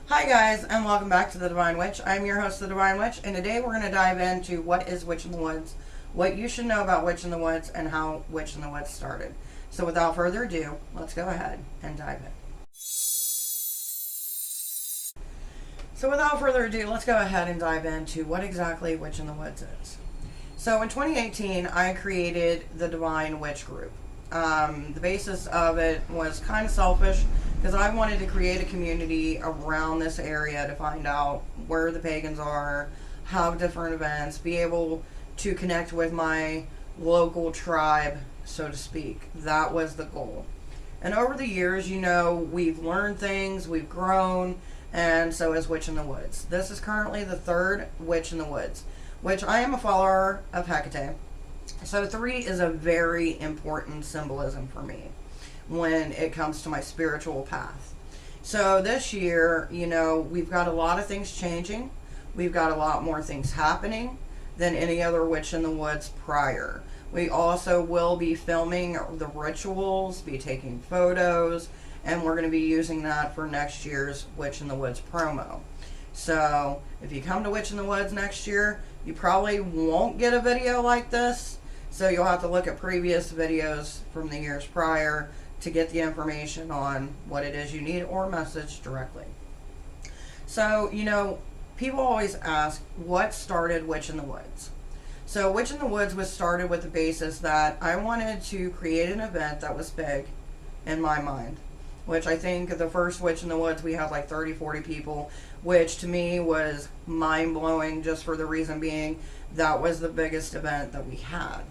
Hi guys, and welcome back to The Devine Witch. I'm your host, The Devine Witch, and today we're going to dive into what is Witch in the Woods, what you should know about Witch in the Woods, and how Witch in the Woods started. So without further ado, let's go ahead and dive in. So without further ado, let's go ahead and dive into what exactly Witch in the Woods is. So in 2018, I created the Devine Witch group. The basis of it was kind of selfish because I wanted to create a community around this area to find out where the pagans are, have different events, be able to connect with my local tribe, so to speak. That was the goal. And over the years, we've learned things, we've grown, and so is Witch in the Woods. This is currently the third Witch in the Woods, which I am a follower of Hecate. So 3 is a very important symbolism for me when it comes to my spiritual path. So this year, we've got a lot of things changing. We've got a lot more things happening than any other Witch in the Woods prior. We also will be filming the rituals, be taking photos, and we're going to be using that for next year's Witch in the Woods promo. So if you come to Witch in the Woods next year, you probably won't get a video like this. So you'll have to look at previous videos from the years prior to get the information on what it is you need or message directly. So, people always ask, what started Witch in the Woods? So Witch in the Woods was started with the basis that I wanted to create an event that was big in my mind. Which I think the first Witch in the Woods we had like 30, 40 people, which to me was mind-blowing just for the reason being that was the biggest event that we had.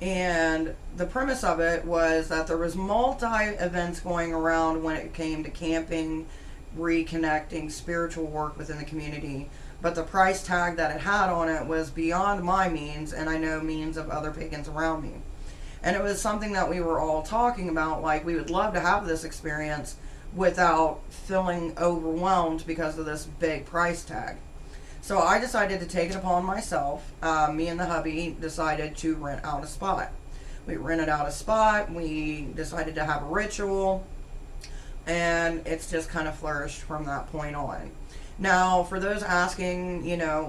And the premise of it was that there was multi-events going around when it came to camping, reconnecting, spiritual work within the community. But the price tag that it had on it was beyond my means, and I know means of other pagans around me. And it was something that we were all talking about, like we would love to have this experience without feeling overwhelmed because of this big price tag. So I decided to take it upon myself. Me and the hubby decided to rent out a spot. We rented out a spot, we decided to have a ritual, and it's just kind of flourished from that point on. Now, for those asking,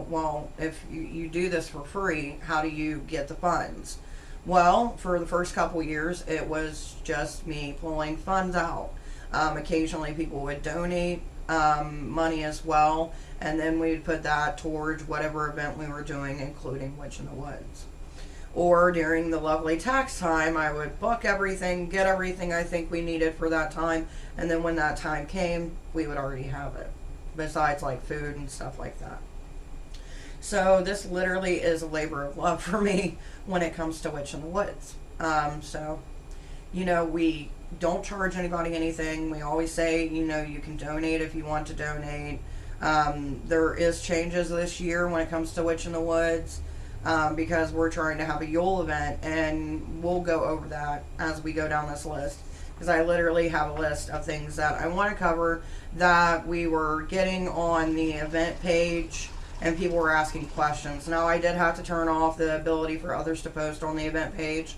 well, if you do this for free, how do you get the funds? Well, for the first couple years, it was just me pulling funds out. Occasionally, people would donate money as well, and then we'd put that towards whatever event we were doing, including Witch in the Woods. Or during the lovely tax time, I would book everything, get everything I think we needed for that time, and then when that time came, we would already have it, besides like food and stuff like that. So this literally is a labor of love for me when it comes to Witch in the Woods. We don't charge anybody anything. We always say, you can donate if you want to donate. There is changes this year when it comes to Witch in the Woods because we're trying to have a Yule event, and we'll go over that as we go down this list. Because I literally have a list of things that I want to cover that we were getting on the event page, and people were asking questions. Now, I did have to turn off the ability for others to post on the event page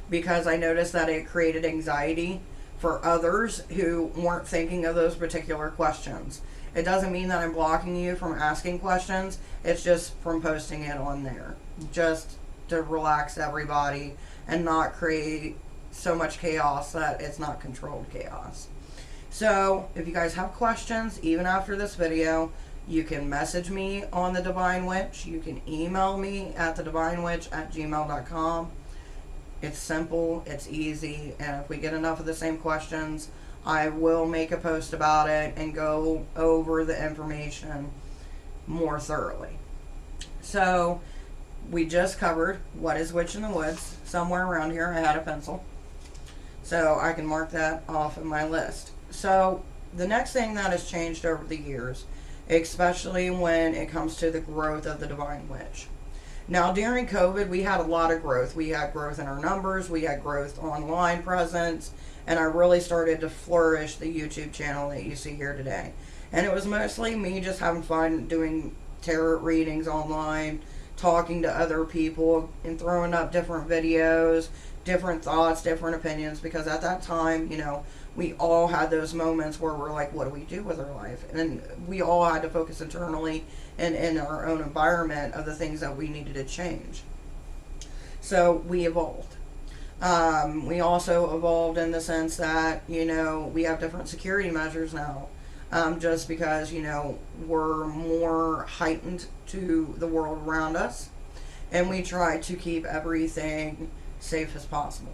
because I noticed that it created anxiety for others who weren't thinking of those particular questions. It doesn't mean that I'm blocking you from asking questions. It's just from posting it on there. Just to relax everybody and not create so much chaos that it's not controlled chaos. So, if you guys have questions, even after this video, you can message me on The Devine Witch. You can email me at thedivinewitch@gmail.com. It's simple, it's easy, and if we get enough of the same questions, I will make a post about it and go over the information more thoroughly. So, we just covered what is Witch in the Woods. Somewhere around here I had a pencil, so I can mark that off of my list. So, the next thing that has changed over the years, especially when it comes to the growth of the Devine Witch. Now, during COVID, we had a lot of growth. We had growth in our numbers, we had growth online presence, and I really started to flourish the YouTube channel that you see here today. And it was mostly me just having fun doing tarot readings online, talking to other people, and throwing up different videos, different thoughts, different opinions, because at that time, we all had those moments where we're like, what do we do with our life? And we all had to focus internally and in our own environment of the things that we needed to change. So we evolved. We also evolved in the sense that, we have different security measures now. Just because, we're more heightened to the world around us. And we try to keep everything safe as possible.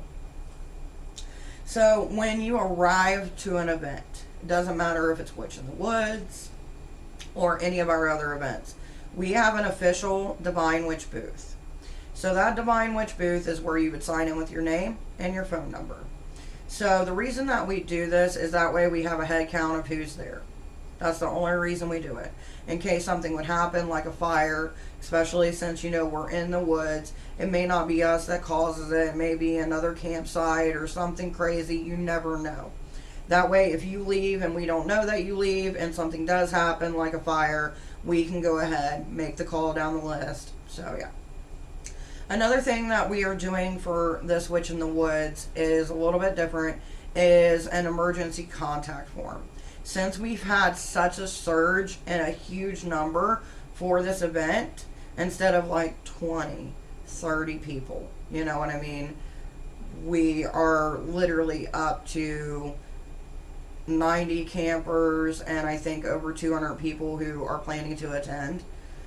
So when you arrive to an event, it doesn't matter if it's Witch in the Woods or any of our other events, we have an official Devine Witch booth. So that Devine Witch booth is where you would sign in with your name and your phone number. So the reason that we do this is that way we have a head count of who's there. That's the only reason we do it. In case something would happen, like a fire, especially since, we're in the woods. It may not be us that causes it. It may be another campsite or something crazy. You never know. That way, if you leave and we don't know that you leave and something does happen, like a fire, we can go ahead, make the call down the list. So, yeah. Another thing that we are doing for this Witch in the Woods is a little bit different, is an emergency contact form. Since we've had such a surge and a huge number for this event, instead of like 20, 30 people, you know what I mean? We are literally up to 90 campers and I think over 200 people who are planning to attend.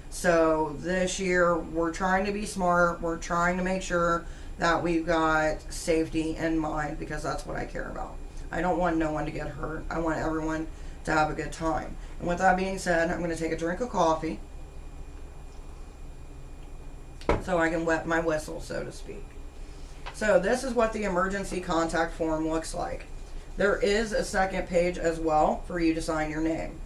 So this year we're trying to be smart. We're trying to make sure that we've got safety in mind because that's what I care about. I don't want no one to get hurt. I want everyone to have a good time. And with that being said, I'm going to take a drink of coffee so I can wet my whistle, so to speak. So this is what the emergency contact form looks like. There is a second page as well for you to sign your name.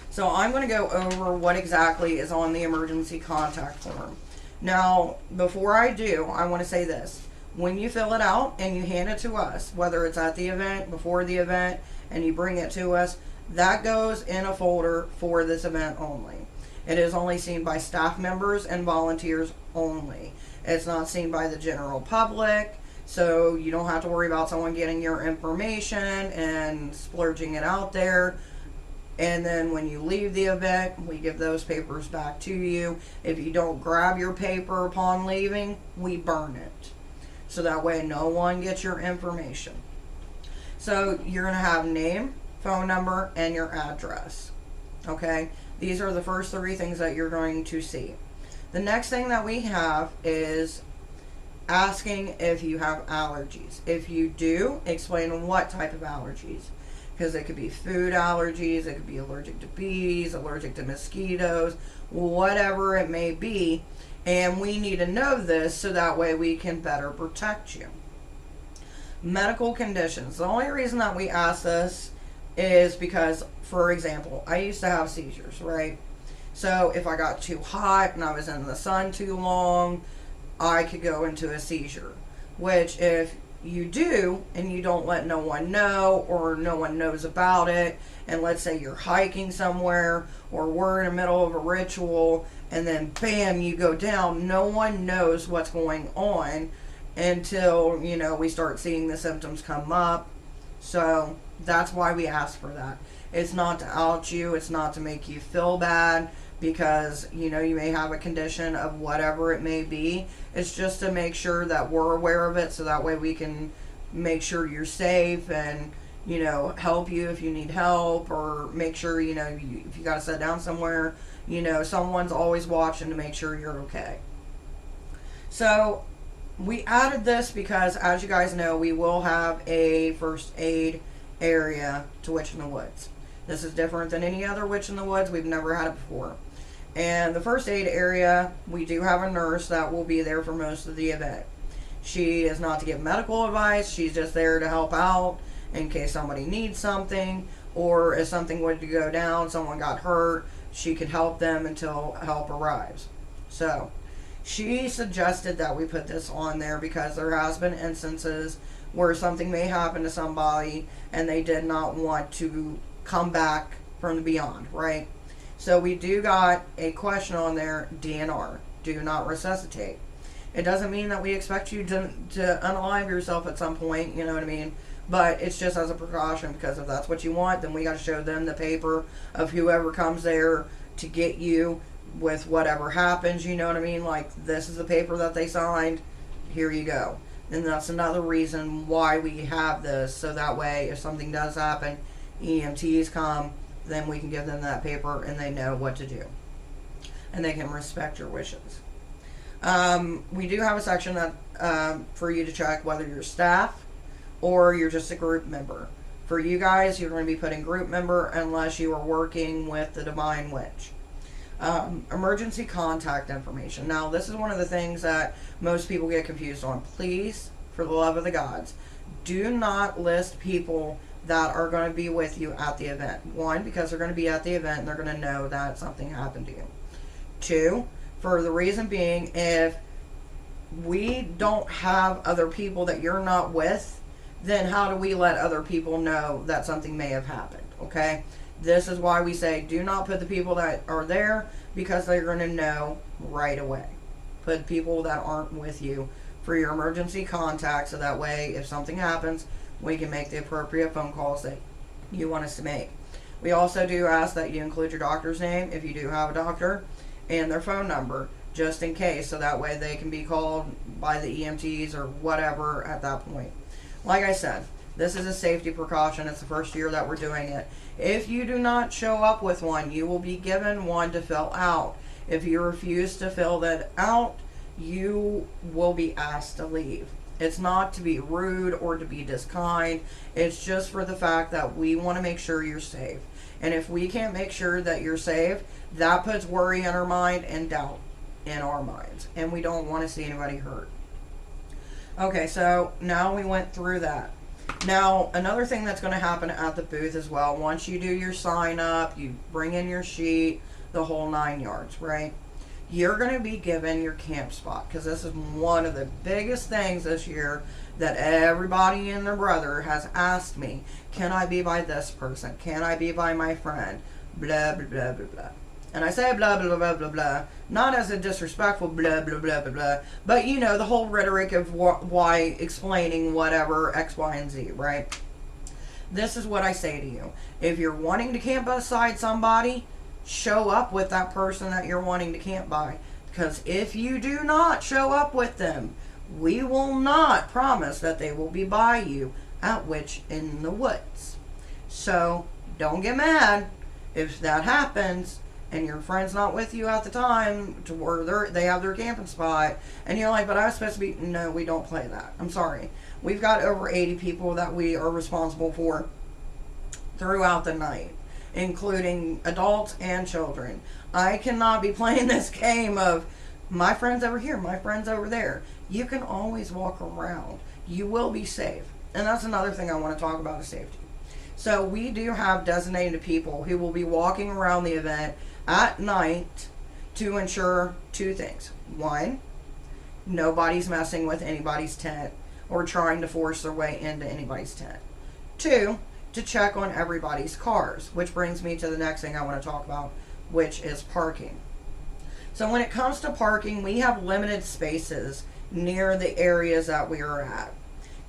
So I'm going to go over what exactly is on the emergency contact form. Now, before I do, I want to say this. When you fill it out and you hand it to us, whether it's at the event, before the event, and you bring it to us, that goes in a folder for this event only. It is only seen by staff members and volunteers only. It's not seen by the general public, so you don't have to worry about someone getting your information and splurging it out there. And then when you leave the event, we give those papers back to you. If you don't grab your paper upon leaving, we burn it. So that way no one gets your information. So you're going to have name, phone number, and your address. Okay? These are the first three things that you're going to see. The next thing that we have is asking if you have allergies. If you do, explain what type of allergies. Because it could be food allergies, it could be allergic to bees, allergic to mosquitoes, whatever it may be. And we need to know this so that way we can better protect you. Medical conditions. The only reason that we ask this is because, for example, I used to have seizures, right? So if I got too hot and I was in the sun too long, I could go into a seizure. Which if you do and you don't let no one know or no one knows about it, and let's say you're hiking somewhere or we're in the middle of a ritual and then bam, you go down, no one knows what's going on until, we start seeing the symptoms come up. So that's why we ask for that. It's not to out you, it's not to make you feel bad because, you may have a condition of whatever it may be. It's just to make sure that we're aware of it so that way we can make sure you're safe and, help you if you need help or make sure, if you got to sit down somewhere, someone's always watching to make sure you're okay. So we added this because, as you guys know, we will have a first aid area to Witch in the Woods. This is different than any other Witch in the Woods. We've never had it before. And the first aid area, we do have a nurse that will be there for most of the event. She is not to give medical advice. She's just there to help out in case somebody needs something, or if something were to go down, someone got hurt, she could help them until help arrives. So she suggested that we put this on there because there has been instances where something may happen to somebody and they did not want to come back from the beyond, right? So we do got a question on there, DNR, do not resuscitate. It doesn't mean that we expect you to unalive yourself at some point, you know what I mean? But it's just as a precaution, because if that's what you want, then we got to show them the paper of whoever comes there to get you with whatever happens, you know what I mean? Like, this is the paper that they signed, here you go. And that's another reason why we have this, so that way if something does happen, EMTs come, then we can give them that paper and they know what to do. And they can respect your wishes. We do have a section that for you to check whether you're staff or you're just a group member. For you guys, you're going to be putting group member unless you are working with the Devine Witch. Emergency contact information. Now, this is one of the things that most people get confused on. Please, for the love of the gods, do not list people that are going to be with you at the event. One, because they're going to be at the event and they're going to know that something happened to you. Two, for the reason being, if we don't have other people that you're not with, then how do we let other people know that something may have happened, okay? This is why we say do not put the people that are there, because they're going to know right away. Put people that aren't with you for your emergency contact, so that way if something happens, we can make the appropriate phone calls that you want us to make. We also do ask that you include your doctor's name, if you do have a doctor, and their phone number, just in case, so that way they can be called by the EMTs or whatever at that point. Like I said, this is a safety precaution. It's the first year that we're doing it. If you do not show up with one, you will be given one to fill out. If you refuse to fill that out, you will be asked to leave. It's not to be rude or to be diskind. It's just for the fact that we want to make sure you're safe. And if we can't make sure that you're safe, that puts worry in our mind and doubt in our minds. And we don't want to see anybody hurt. Okay, so now we went through that. Now, another thing that's going to happen at the booth as well, once you do your sign up, you bring in your sheet, the whole 9 yards, right? You're going to be given your camp spot, because this is one of the biggest things this year that everybody and their brother has asked me. Can I be by this person? Can I be by my friend? Blah, blah, blah, blah, blah. And I say blah, blah, blah, blah, blah, not as a disrespectful blah, blah, blah, blah, blah, but you know, the whole rhetoric of why explaining whatever X, Y, and Z, right? This is what I say to you. If you're wanting to camp beside somebody, show up with that person that you're wanting to camp by. Because if you do not show up with them, we will not promise that they will be by you at Witch in the Woods. So, don't get mad if that happens and your friend's not with you at the time to where they have their camping spot, and you're like, but I was supposed to be. No, we don't play that. I'm sorry. We've got over 80 people that we are responsible for throughout the night, including adults and children. I cannot be playing this game of my friend's over here, my friend's over there. You can always walk around. You will be safe. And that's another thing I want to talk about, is safety. So we do have designated people who will be walking around the event at night to ensure two things. One, nobody's messing with anybody's tent or trying to force their way into anybody's tent. Two, to check on everybody's cars, which brings me to the next thing I want to talk about, which is parking. So when it comes to parking, we have limited spaces near the areas that we are at.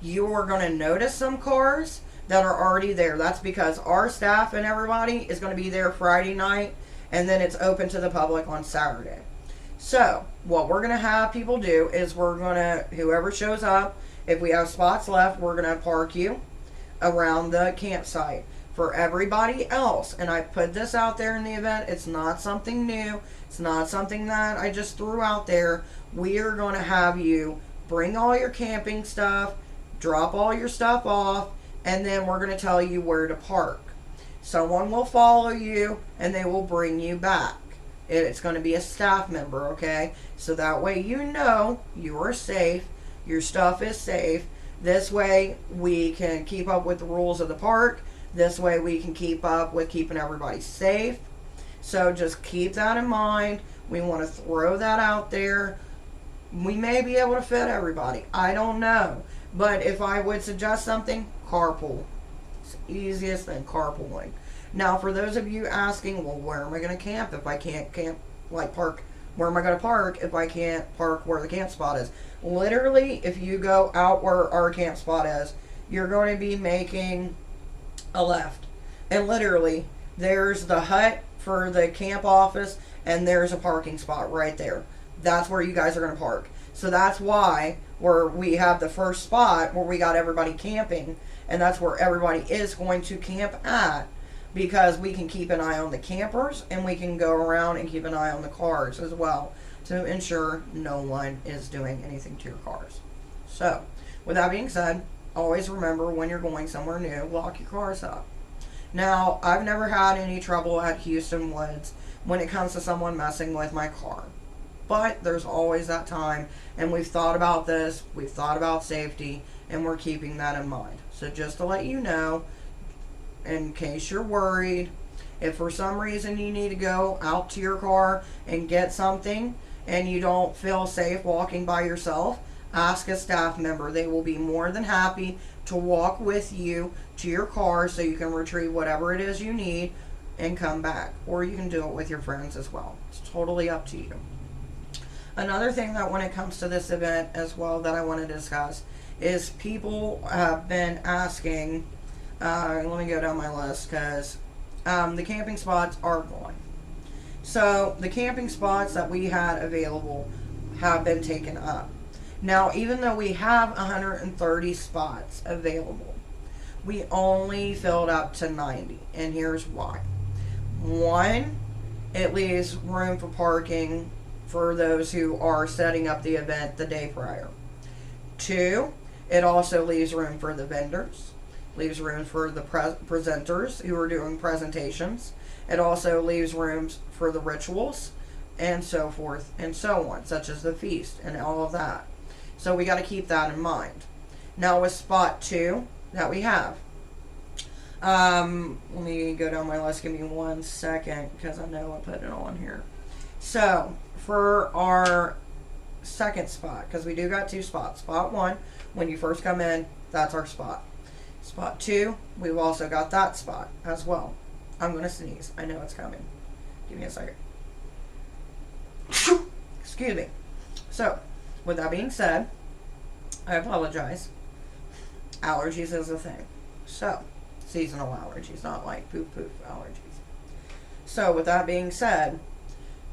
You are going to notice some cars that are already there. That's because our staff and everybody is going to be there Friday night, and then it's open to the public on Saturday. So what we're going to have people do is we're going to, whoever shows up, if we have spots left, we're going to park you around the campsite. For everybody else, and I put this out there in the event, it's not something new, it's not something that I just threw out there. We are going to have you bring all your camping stuff, drop all your stuff off, and then we're going to tell you where to park. Someone will follow you and they will bring you back. It's going to be a staff member, okay? So that way you know you are safe, your stuff is safe. This way we can keep up with the rules of the park. This way we can keep up with keeping everybody safe. So just keep that in mind. We want to throw that out there. We may be able to fit everybody. I don't know. But if I would suggest something, carpool. It's the easiest thing, carpooling. Now, for those of you asking, well, where am I going to camp if I can't camp, like park? Where am I going to park if I can't park where the camp spot is? Literally, if you go out where our camp spot is, you're going to be making a left. And literally, there's the hut for the camp office, and there's a parking spot right there. That's where you guys are going to park. So that's why we have the first spot where we got everybody camping, and that's where everybody is going to camp at, because we can keep an eye on the campers, and we can go around and keep an eye on the cars as well to ensure no one is doing anything to your cars. So, with that being said, always remember when you're going somewhere new, lock your cars up. Now, I've never had any trouble at Houston Woods when it comes to someone messing with my car. But there's always that time, and we've thought about this, we've thought about safety, and we're keeping that in mind. So just to let you know, in case you're worried, if for some reason you need to go out to your car and get something and you don't feel safe walking by yourself, ask a staff member. They will be more than happy to walk with you to your car so you can retrieve whatever it is you need and come back. Or you can do it with your friends as well. It's totally up to you. Another thing that when it comes to this event as well that I want to discuss is people have been asking, let me go down my list because the camping spots are gone. So the camping spots that we had available have been taken up. Now, even though we have 130 spots available, we only filled up to 90, and here's why. One, it leaves room for parking for those who are setting up the event the day prior. Two, it also leaves room for the vendors, leaves room for the presenters who are doing presentations. It also leaves rooms for the rituals and so forth and so on, such as the feast and all of that. So we got to keep that in mind. Now with spot 2 that we have, let me go down my list. Give me 1 second because I know I put it on here. So for our second spot, because we do got 2 spots. Spot 1, when you first come in, that's our spot. Spot 2, we've also got that spot as well. I'm going to sneeze. I know it's coming. Give me a second. Excuse me. So, with that being said, I apologize. Allergies is a thing. So, seasonal allergies, not like poof allergies. So, with that being said,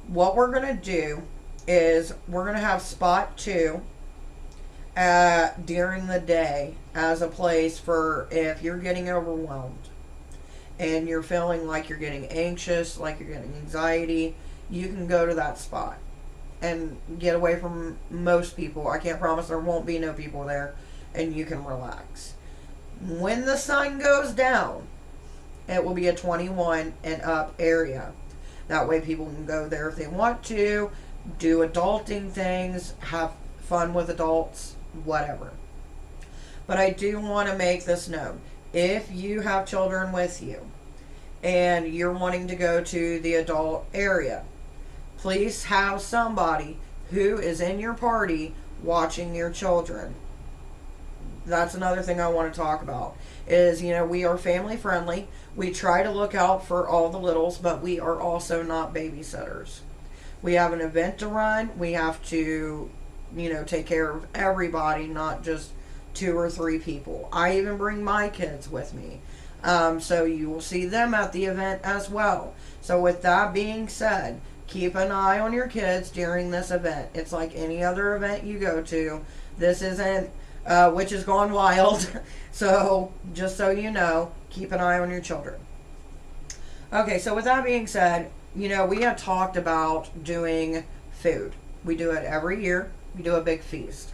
what we're going to do is we're going to have spot 2 during the day as a place for if you're getting overwhelmed and you're feeling like you're getting anxious, like you're getting anxiety, you can go to that spot and get away from most people. I can't promise there won't be no people there, and you can relax. When the sun goes down, it will be a 21 and up area. That way people can go there if they want to, do adulting things, have fun with adults, whatever. But I do want to make this known. If you have children with you and you're wanting to go to the adult area, please have somebody who is in your party watching your children. That's another thing I want to talk about is, we are family friendly. We try to look out for all the littles, but we are also not babysitters. We have an event to run. We have to, take care of everybody, not just 2 or 3 people. I even bring my kids with me. So you will see them at the event as well. So with that being said, keep an eye on your kids during this event. It's like any other event you go to. This isn't Witches Gone Wild. So just so you know, keep an eye on your children. Okay, so with that being said, we had talked about doing food. We do it every year. We do a big feast.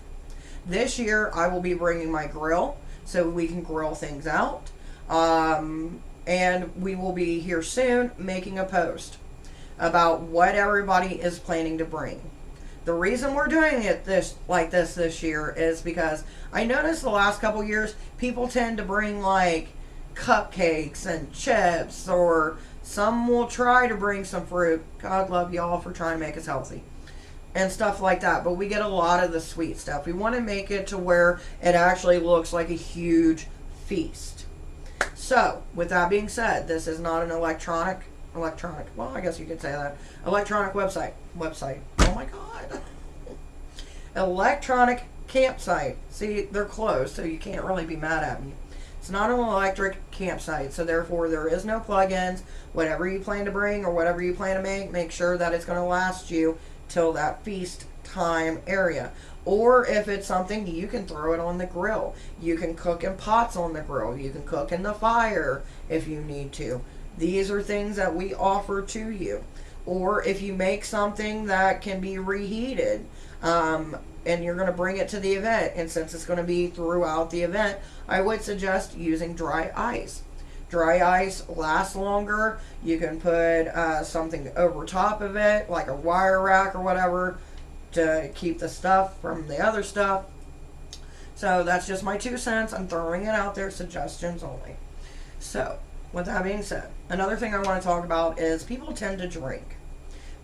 This year, I will be bringing my grill so we can grill things out. And we will be here soon making a post about what everybody is planning to bring. The reason we're doing it this year is because I noticed the last couple years people tend to bring like cupcakes and chips, or some will try to bring some fruit. God love y'all for trying to make us healthy and stuff like that. But we get a lot of the sweet stuff. We want to make it to where it actually looks like a huge feast. So with that being said, this is not an electronic, well, I guess you could say that, electronic website, oh my God, electronic campsite. See, they're closed, so you can't really be mad at me. It's not an electric campsite, so therefore there is no plug-ins. Whatever you plan to bring or whatever you plan to make sure that it's going to last you till that feast time area. Or if it's something, you can throw it on the grill. You can cook in pots on the grill. You can cook in the fire if you need to. These are things that we offer to you. Or if you make something that can be reheated, and you're going to bring it to the event, and since it's going to be throughout the event, I would suggest using dry ice. Dry ice lasts longer. You can put something over top of it, like a wire rack or whatever, to keep the stuff from the other stuff. So that's just my 2 cents. I'm throwing it out there, suggestions only. So, with that being said, another thing I want to talk about is people tend to drink.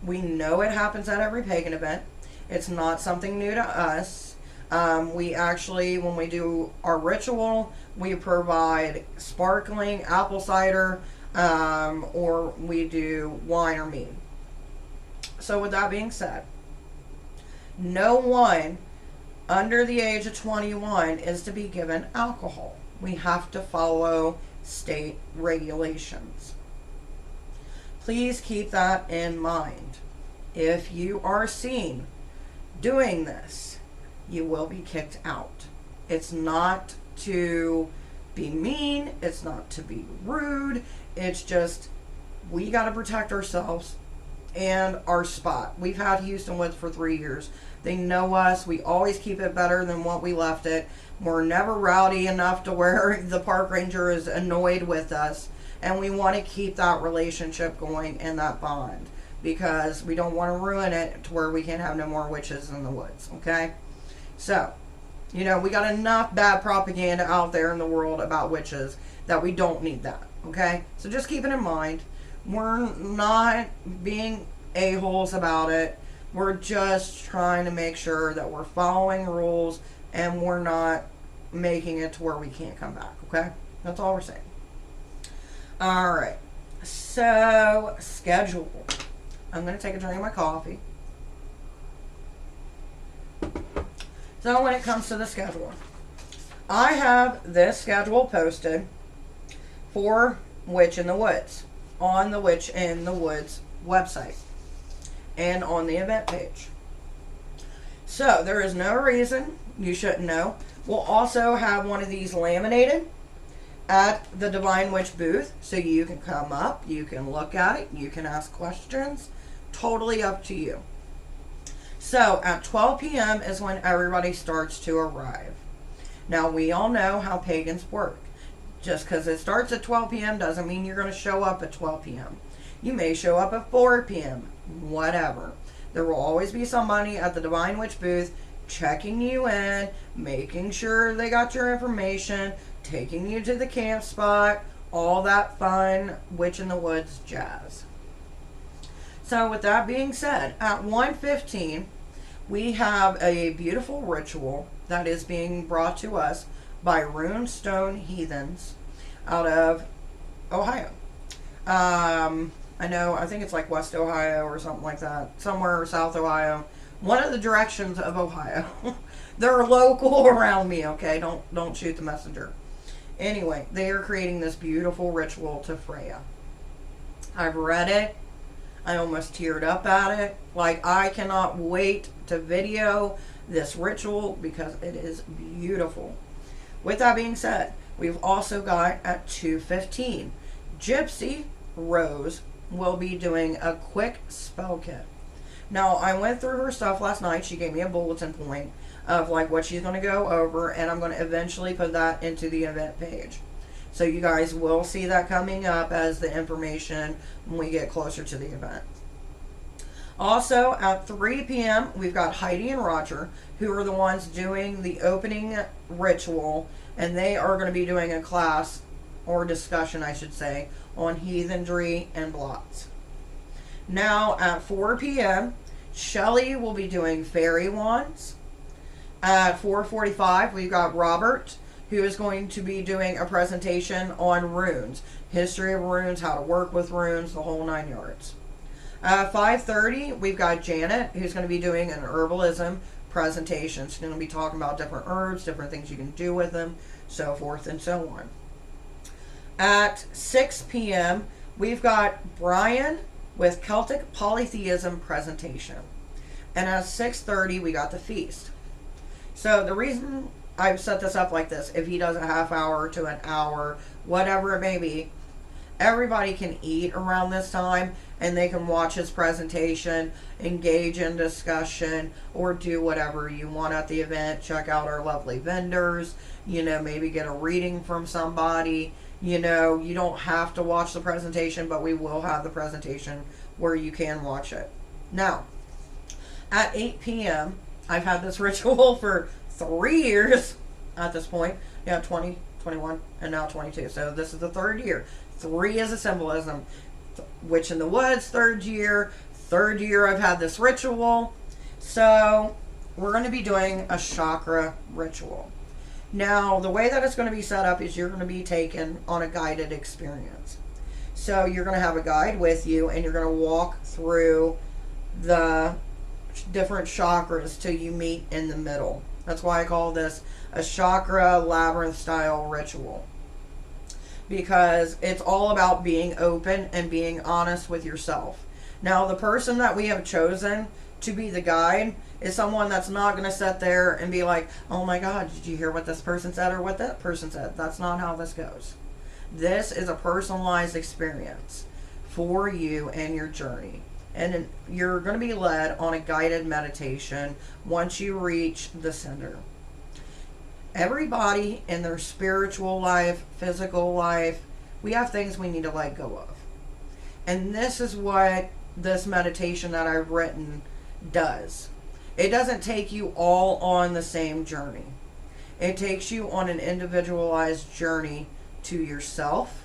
We know it happens at every pagan event. It's not something new to us. We actually, when we do our ritual, we provide sparkling apple cider, or we do wine or mead. So with that being said, no one under the age of 21 is to be given alcohol. We have to follow state regulations. Please keep that in mind. If you are seen doing this, you will be kicked out. It's not to be mean, it's not to be rude, it's just we got to protect ourselves and our spot. We've had Houston Woods for 3 years. They know us. We always keep it better than what we left it. We're never rowdy enough to where the park ranger is annoyed with us. And we want to keep that relationship going and that bond, because we don't want to ruin it to where we can't have no more witches in the woods, okay? So, we got enough bad propaganda out there in the world about witches that we don't need that, okay? So just keep it in mind. We're not being a-holes about it. We're just trying to make sure that we're following rules and we're not making it to where we can't come back, okay? That's all we're saying. All right. So, schedule. I'm going to take a drink of my coffee. So, when it comes to the schedule, I have this schedule posted for Witch in the Woods on the Witch in the Woods website and on the event page. So, there is no reason you shouldn't know. We'll also have one of these laminated at the Devine Witch booth, so you can come up, you can look at it, you can ask questions, totally up to you. So at 12 p.m. is when everybody starts to arrive. Now we all know how pagans work. Just because it starts at 12 p.m. doesn't mean you're going to show up at 12 p.m. You may show up at 4 p.m., whatever. There will always be somebody at the Devine Witch booth checking you in, making sure they got your information, taking you to the camp spot, all that fun Witch in the Woods jazz. So with that being said, at 1:15, we have a beautiful ritual that is being brought to us by Runestone Heathens out of Ohio. I think it's like West Ohio or something like that, somewhere South Ohio. One of the directions of Ohio. They're local around me, okay? Don't shoot the messenger. Anyway, they are creating this beautiful ritual to Freya. I've read it. I almost teared up at it. Like, I cannot wait to video this ritual because it is beautiful. With that being said, we've also got at 2:15, Gypsy Rose will be doing a quick spell kit. Now, I went through her stuff last night. She gave me a bulletin point of like what she's going to go over, and I'm going to eventually put that into the event page. So you guys will see that coming up as the information when we get closer to the event. Also, at 3 p.m., we've got Heidi and Roger, who are the ones doing the opening ritual, and they are going to be doing a class, or discussion, I should say, on heathendry and blots. Now, at 4 p.m., Shelly will be doing fairy wands. At 4:45, we've got Robert, who is going to be doing a presentation on runes. History of runes, how to work with runes, the whole 9 yards. At 5:30, we've got Janet, who's going to be doing an herbalism presentation. It's going to be talking about different herbs, different things you can do with them, so forth and so on. At 6 p.m., we've got Brian with Celtic Polytheism presentation. And at 6:30, we got the feast. So the reason I've set this up like this, if he does a half hour to an hour, whatever it may be, everybody can eat around this time and they can watch his presentation, engage in discussion, or do whatever you want at the event. Check out our lovely vendors, maybe get a reading from somebody. You don't have to watch the presentation, but we will have the presentation where you can watch it. Now, at 8 p.m., I've had this ritual for 3 years at this point. 20, 21, and now 22. So this is the 3rd year. 3 is a symbolism. Witch in the Woods, 3rd year. 3rd year I've had this ritual. So we're going to be doing a chakra ritual. Now, the way that it's going to be set up is you're going to be taken on a guided experience. So you're going to have a guide with you, and you're going to walk through the different chakras till you meet in the middle. That's why I call this a chakra labyrinth style ritual, because it's all about being open and being honest with yourself. Now, the person that we have chosen to be the guide is someone that's not going to sit there and be like, oh my God, did you hear what this person said or what that person said? That's not how this goes. This is a personalized experience for you and your journey. And you're going to be led on a guided meditation once you reach the center. Everybody in their spiritual life, physical life, we have things we need to let go of. And this is what this meditation that I've written does. It doesn't take you all on the same journey. It takes you on an individualized journey to yourself,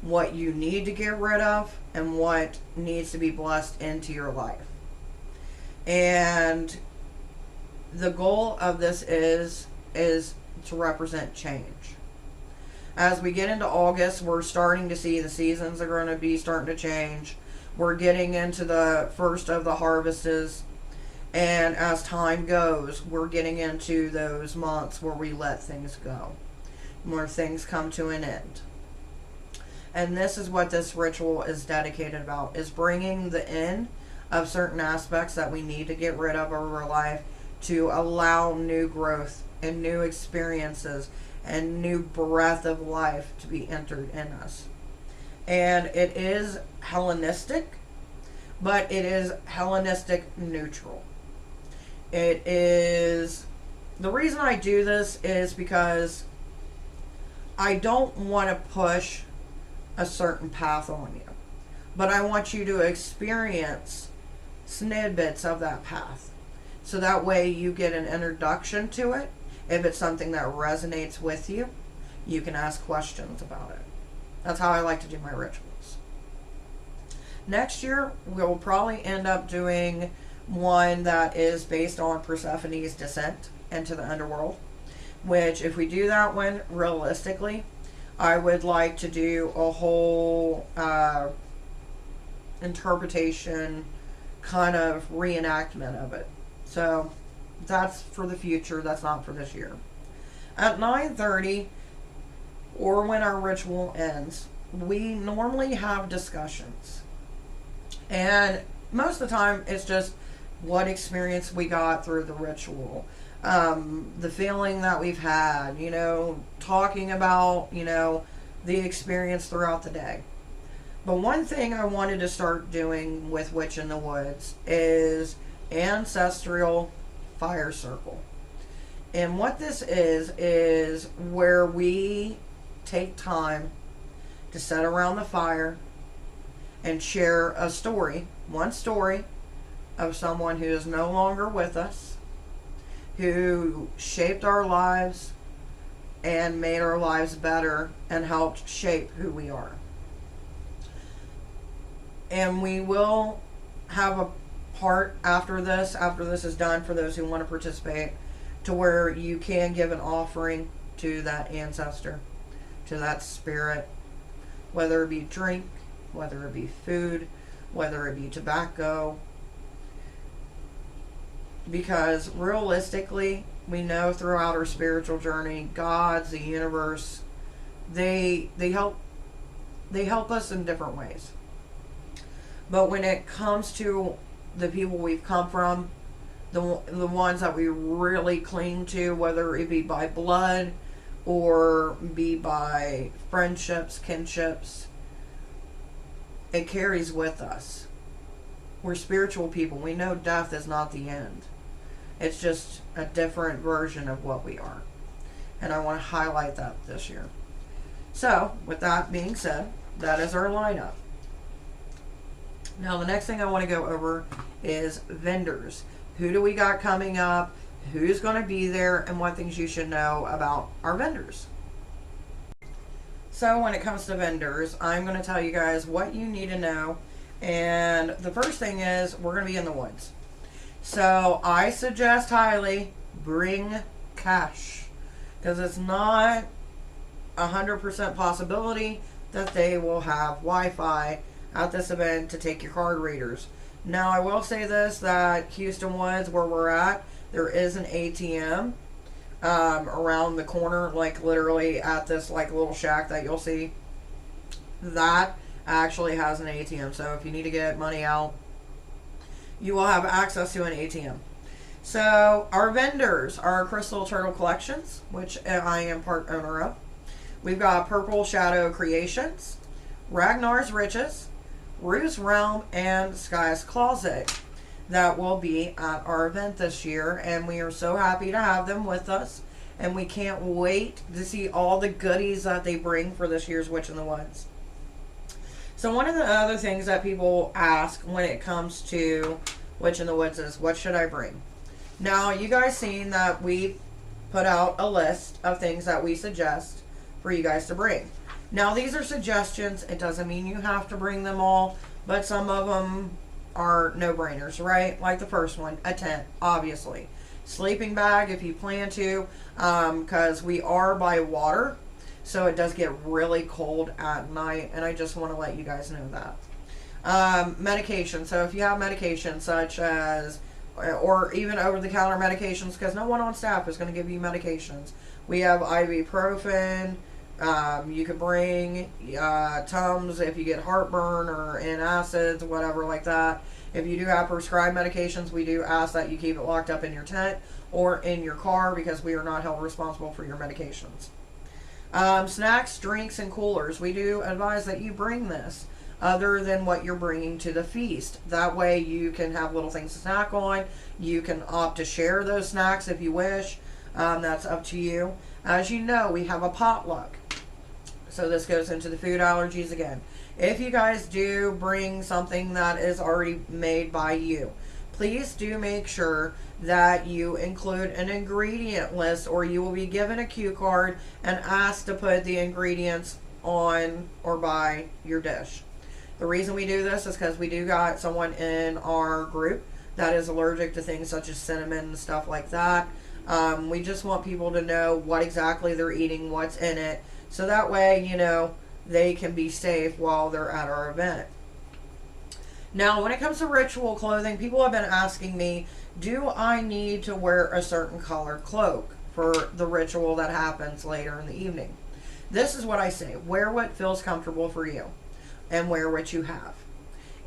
what you need to get rid of, and what needs to be blessed into your life. And the goal of this is to represent change. As we get into August, we're starting to see the seasons are going to be starting to change. We're getting into the first of the harvests. And as time goes, we're getting into those months where we let things go, where things come to an end. And this is what this ritual is dedicated about, is bringing the end of certain aspects that we need to get rid of our life to allow new growth and new experiences and new breath of life to be entered in us. And it is Hellenistic, but it is Hellenistic neutral. It is, the reason I do this is because I don't want to push a certain path on you, but I want you to experience snippets of that path, so that way you get an introduction to it. If it's something that resonates with you, you can ask questions about it. That's how I like to do my rituals. Next year, we'll probably end up doing one that is based on Persephone's descent into the underworld, which, if we do that one, realistically, I would like to do a whole interpretation, kind of reenactment of it. So that's for the future. That's not for this year. At 9:30, or when our ritual ends, we normally have discussions. And most of the time, it's just what experience we got through the ritual. The feeling that we've had, talking about, the experience throughout the day. But one thing I wanted to start doing with Witch in the Woods ancestral fire circle. And what this is where we take time to sit around the fire and share a story, one story of someone who is no longer with us, who shaped our lives and made our lives better and helped shape who we are. And we will have a part after this is done, for those who want to participate, to where you can give an offering to that ancestor, to that spirit, whether it be drink, whether it be food, whether it be tobacco, because realistically, we know throughout our spiritual journey, gods, the universe, they help us in different ways. But when it comes to the people we've come from, the ones that we really cling to, whether it be by blood or be by friendships, kinships, it carries with us. We're spiritual people. We know death is not the end. It's just a different version of what we are. And I want to highlight that this year. So, with that being said, that is our lineup. Now, the next thing I want to go over is vendors. Who do we got coming up? Who's going to be there? And what things you should know about our vendors. So, when it comes to vendors, I'm going to tell you guys what you need to know. And the first thing is, we're going to be in the woods. So, I suggest highly bring cash. Because it's not 100% possibility that they will have Wi-Fi at this event to take your card readers. Now, I will say this, that Houston Woods, where we're at, there is an ATM around the corner, like literally at this like little shack that you'll see. That actually has an ATM. So if you need to get money out, you will have access to an ATM. So our vendors are Crystal Turtle Collections, which I am part owner of. We've got Purple Shadow Creations, Ragnar's Riches, Rue's Realm, and Sky's Closet that will be at our event this year. And we are so happy to have them with us. And we can't wait to see all the goodies that they bring for this year's Witch in the Woods. So one of the other things that people ask when it comes to Witch in the Woods is, what should I bring? Now, you guys seen that we put out a list of things that we suggest for you guys to bring. Now, these are suggestions. It doesn't mean you have to bring them all, but some of them are no-brainers, right? Like the first one, a tent, obviously. Sleeping bag if you plan to, because we are by water, so it does get really cold at night, and I just want to let you guys know that. Medication. So if you have medication such as, or even over-the-counter medications, because no one on staff is going to give you medications. We have ibuprofen. You could bring Tums if you get heartburn or antacids, whatever like that. If you do have prescribed medications, we do ask that you keep it locked up in your tent or in your car, because we are not held responsible for your medications. Snacks, drinks, and coolers. We do advise that you bring this other than what you're bringing to the feast. That way you can have little things to snack on. You can opt to share those snacks if you wish. That's up to you. As you know, we have a potluck. So this goes into the food allergies again. If you guys do bring something that is already made by you, please do make sure that you include an ingredient list, or you will be given a cue card and asked to put the ingredients on or by your dish. The reason we do this is because we do got someone in our group that is allergic to things such as cinnamon and stuff like that. We just want people to know what exactly they're eating, what's in it, so that way, you know, they can be safe while they're at our event. Now, when it comes to ritual clothing, people have been asking me, do I need to wear a certain color cloak for the ritual that happens later in the evening? This is what I say. Wear what feels comfortable for you and wear what you have.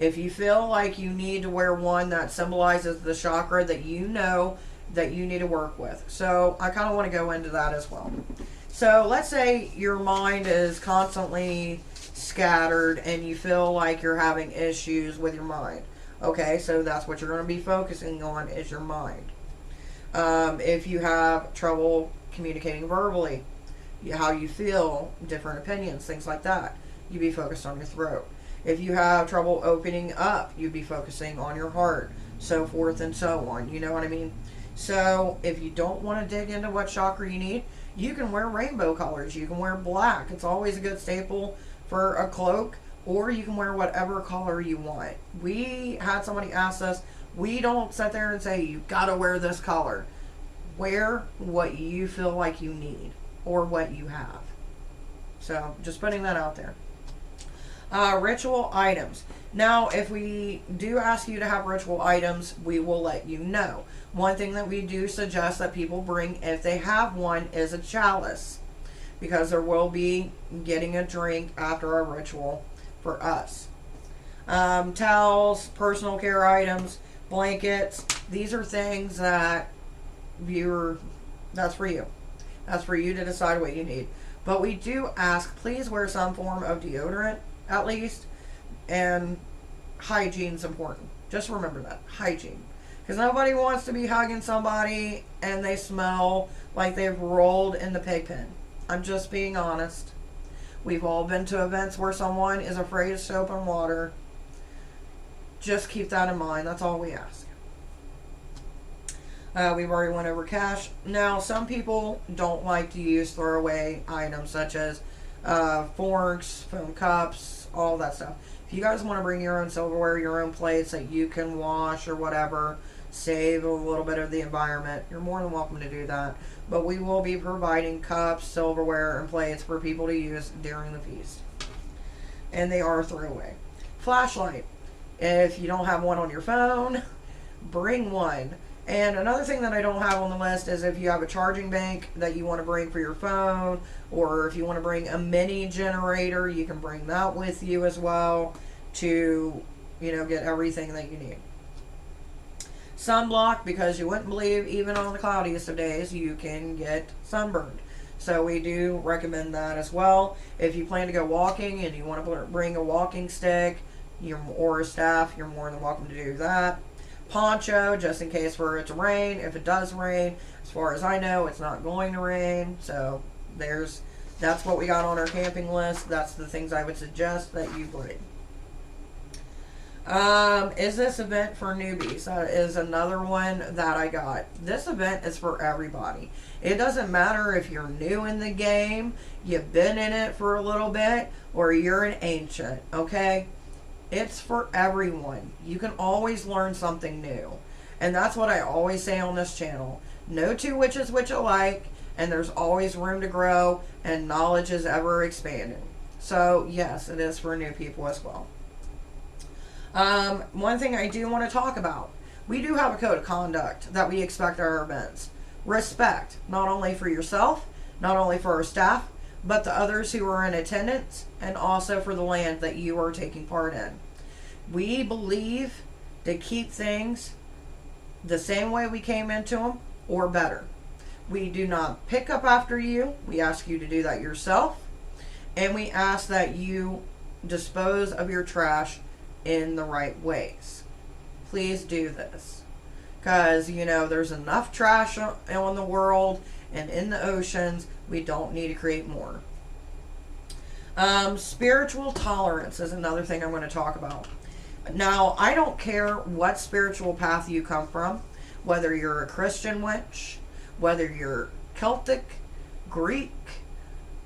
If you feel like you need to wear one that symbolizes the chakra that you know that you need to work with. So I kind of want to go into that as well. So let's say your mind is constantly scattered and you feel like you're having issues with your mind. Okay, so that's what you're going to be focusing on, is your mind. If you have trouble communicating verbally, how you feel, different opinions, things like that, you'd be focused on your throat. If you have trouble opening up, you'd be focusing on your heart, so forth and so on. You know what I mean? So if you don't want to dig into what chakra you need, you can wear rainbow colors. You can wear black. It's always a good staple for a cloak. Or you can wear whatever color you want. We had somebody ask us, we don't sit there and say, you gotta wear this color. Wear what you feel like you need or what you have. So just putting that out there. Ritual items. Now, if we do ask you to have ritual items, we will let you know. One thing that we do suggest that people bring, if they have one, is a chalice, because there will be getting a drink after our ritual for us. Towels, personal care items, blankets. These are things that that's for you. That's for you to decide what you need. But we do ask, please wear some form of deodorant at least. And hygiene's important. Just remember that. Hygiene. Because nobody wants to be hugging somebody and they smell like they've rolled in the pig pen. I'm just being honest. We've all been to events where someone is afraid of soap and water. Just keep that in mind. That's all we ask. We've already went over cash. Now, some people don't like to use throwaway items such as forks, foam cups, all that stuff. If you guys want to bring your own silverware, your own plates that you can wash or whatever, save a little bit of the environment, you're more than welcome to do that. But we will be providing cups, silverware, and plates for people to use during the feast. And they are throwaway. Flashlight. If you don't have one on your phone, bring one. And another thing that I don't have on the list is if you have a charging bank that you want to bring for your phone, or if you want to bring a mini generator, you can bring that with you as well to, get everything that you need. Sunblock, because you wouldn't believe, even on the cloudiest of days, you can get sunburned. So we do recommend that as well. If you plan to go walking and you want to bring a walking stick or a staff, you're more than welcome to do that. Poncho, just in case for it to rain. If it does rain, as far as I know, it's not going to rain. So that's what we got on our camping list. That's the things I would suggest that you bring. Is this event for newbies? That is another one that I got. This event is for everybody. It doesn't matter if you're new in the game, you've been in it for a little bit, or you're an ancient, okay? It's for everyone. You can always learn something new. And that's what I always say on this channel. No two witches witch alike, and there's always room to grow, and knowledge is ever expanding. So, yes, it is for new people as well. One thing I do want to talk about. We do have a code of conduct that we expect at our events. Respect, not only for yourself, not only for our staff, but the others who are in attendance, and also for the land that you are taking part in. We believe to keep things the same way we came into them, or better. We do not pick up after you. We ask you to do that yourself. And we ask that you dispose of your trash in the right ways. Please do this. Because, there's enough trash on the world and in the oceans. We don't need to create more. Spiritual tolerance is another thing I'm going to talk about. Now, I don't care what spiritual path you come from, whether you're a Christian witch, whether you're Celtic, Greek,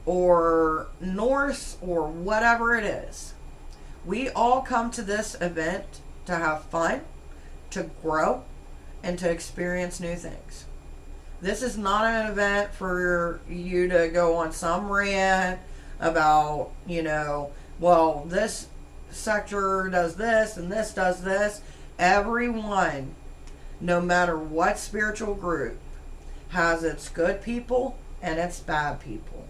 or Norse, or whatever it is. We all come to this event to have fun, to grow, and to experience new things. This is not an event for you to go on some rant about, well, this sector does this and this does this. Everyone, no matter what spiritual group, has its good people and its bad people.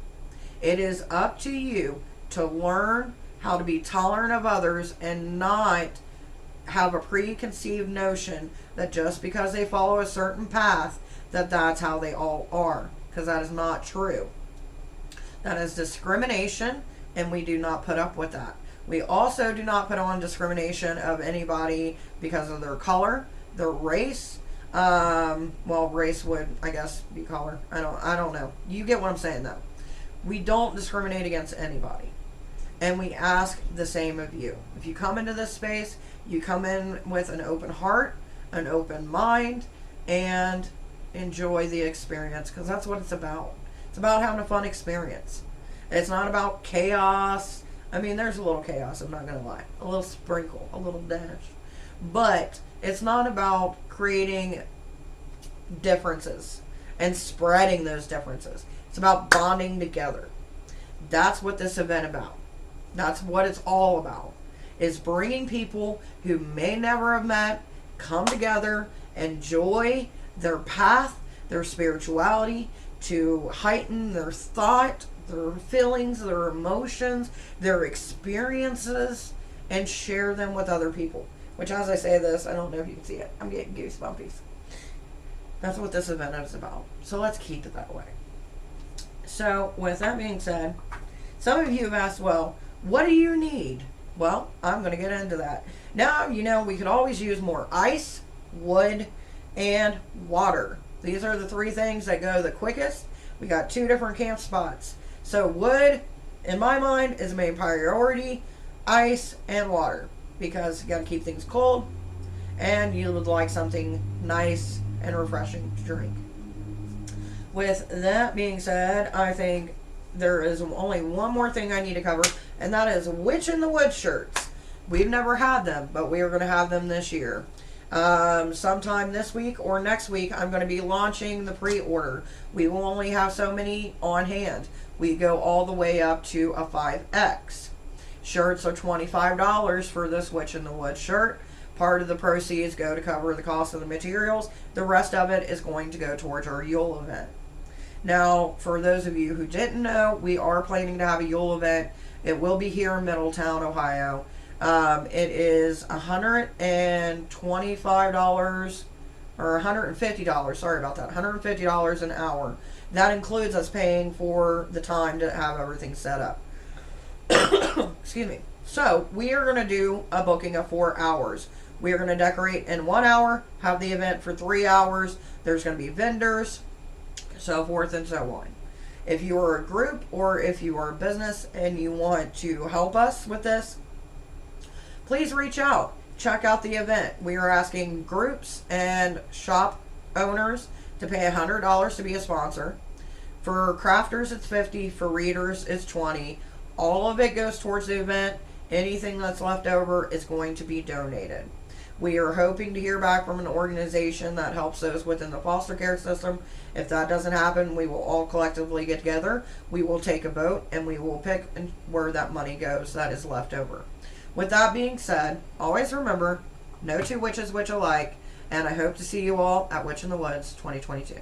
It is up to you to learn how to be tolerant of others and not have a preconceived notion that just because they follow a certain path, that's how they all are. Because that is not true. That is discrimination, and we do not put up with that. We also do not put on discrimination of anybody because of their color, their race. Well, race would, I guess, be color. I don't know. You get what I'm saying, though. We don't discriminate against anybody. And we ask the same of you. If you come into this space, you come in with an open heart, an open mind, and enjoy the experience, because that's what it's about. It's about having a fun experience. It's not about chaos. I mean, there's a little chaos, I'm not going to lie. A little sprinkle, a little dash. But it's not about creating differences and spreading those differences. It's about bonding together. That's what this event about. That's what it's all about. Is bringing people who may never have met come together, enjoy their path, their spirituality, to heighten their thought, their feelings, their emotions, their experiences, and share them with other people. Which, as I say this, I don't know if you can see it. I'm getting goosebumpies. That's what this event is about. So let's keep it that way. So, with that being said, some of you have asked, well, what do you need? Well, I'm going to get into that. Now, we could always use more ice, wood, and water. These are the three things that go the quickest. We got 2 different camp spots. So wood, in my mind, is main priority. Ice and water, because you got to keep things cold, and you would like something nice and refreshing to drink. With that being said, I think there is only one more thing I need to cover, and that is Witch in the Wood shirts. We've never had them, but we are going to have them this year. Sometime this week or next week, I'm going to be launching the pre-order. We will only have so many on hand. We go all the way up to a 5X. Shirts are $25 for this Witch in the Wood shirt. Part of the proceeds go to cover the cost of the materials. The rest of it is going to go towards our Yule event. Now, for those of you who didn't know, we are planning to have a Yule event. It will be here in Middletown, Ohio. It is $125 or $150. Sorry about that. $150 an hour. That includes us paying for the time to have everything set up. Excuse me. So we are going to do a booking of 4 hours. We are going to decorate in 1 hour, have the event for 3 hours. There's going to be vendors, so forth and so on. If you are a group or if you are a business and you want to help us with this, please reach out. Check out the event. We are asking groups and shop owners to pay $100 to be a sponsor. For crafters, it's $50. For readers, it's $20. All of it goes towards the event. Anything that's left over is going to be donated. We are hoping to hear back from an organization that helps those within the foster care system. If that doesn't happen, we will all collectively get together. We will take a vote and we will pick where that money goes that is left over. With that being said, always remember, no two witches witch alike, and I hope to see you all at Witch in the Woods 2022.